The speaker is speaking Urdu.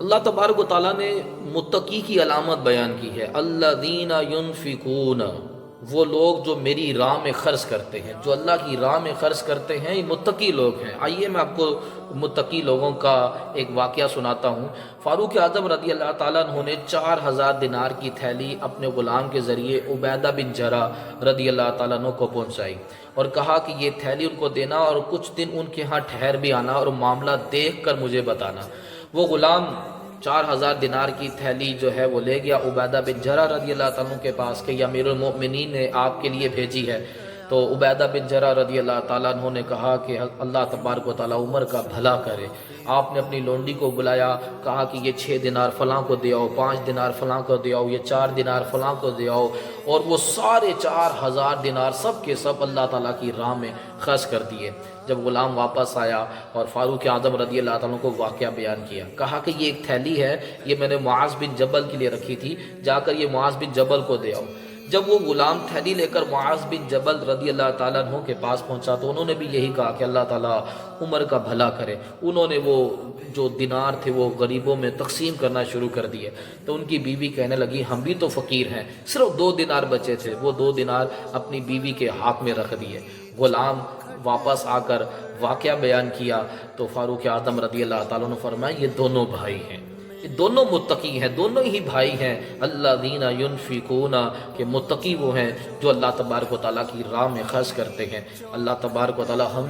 اللہ تبارک و تعالیٰ نے متقی کی علامت بیان کی ہے، الذین ینفقون، وہ لوگ جو میری راہ میں خرچ کرتے ہیں، جو اللہ کی راہ میں خرچ کرتے ہیں، یہ متقی لوگ ہیں۔ آئیے میں آپ کو متقی لوگوں کا ایک واقعہ سناتا ہوں۔ فاروق اعظم رضی اللہ تعالیٰ عنہ نے 4000 دینار کی تھیلی اپنے غلام کے ذریعے عبیدہ بن جرح رضی اللہ تعالیٰ عنہ کو پہنچائی اور کہا کہ یہ تھیلی ان کو دینا اور کچھ دن ان کے ہاں ٹھہر بھی آنا اور معاملہ دیکھ کر مجھے بتانا۔ وہ غلام 4000 دینار کی تھیلی جو ہے وہ لے گیا عبیدہ بن جرح رضی اللہ تعالیٰ عنہ کے پاس کہ یہ امیر المؤمنین نے آپ کے لیے بھیجی ہے۔ تو عبیدہ بن جرح رضی اللہ تعالیٰ عنہ نے کہا کہ اللہ تبارک و تعالیٰ عمر کا بھلا کرے۔ آپ نے اپنی لونڈی کو بلایا، کہا کہ یہ 6 دینار فلاں کو دے آؤ، 5 دینار فلاں کو دے آؤ، یہ 4 دینار فلاں کو دے آؤ، اور وہ سارے 4000 دینار سب کے سب اللہ تعالیٰ کی راہ میں خرچ کر دیے۔ جب غلام واپس آیا اور فاروق اعظم رضی اللہ تعالیٰ عنہ کو واقعہ بیان کیا، کہا کہ یہ ایک تھیلی ہے، یہ میں نے معاذ بن جبل کے لیے رکھی تھی، جا کر یہ معاذ بن جبل کو دے آؤ۔ جب وہ غلام تھیلی لے کر معاذ بن جبل رضی اللہ تعالیٰ عنہ کے پاس پہنچا تو انہوں نے بھی یہی کہا کہ اللہ تعالیٰ عمر کا بھلا کرے۔ انہوں نے وہ جو دینار تھے وہ غریبوں میں تقسیم کرنا شروع کر دیے۔ تو ان کی بیوی کہنے لگی ہم بھی تو فقیر ہیں، صرف 2 دینار بچے تھے، وہ 2 دینار اپنی بیوی کے ہاتھ میں رکھ دیے۔ غلام واپس آ کر واقعہ بیان کیا تو فاروق اعظم رضی اللہ تعالیٰ عنہ فرمایا یہ دونوں بھائی ہیں، یہ دونوں متقی ہیں، دونوں ہی بھائی ہیں۔ الذین ینفقون، کہ متقی وہ ہیں جو اللہ تبارک و تعالیٰ کی راہ میں خرچ کرتے ہیں۔ اللہ تبارک و تعالیٰ ہمیں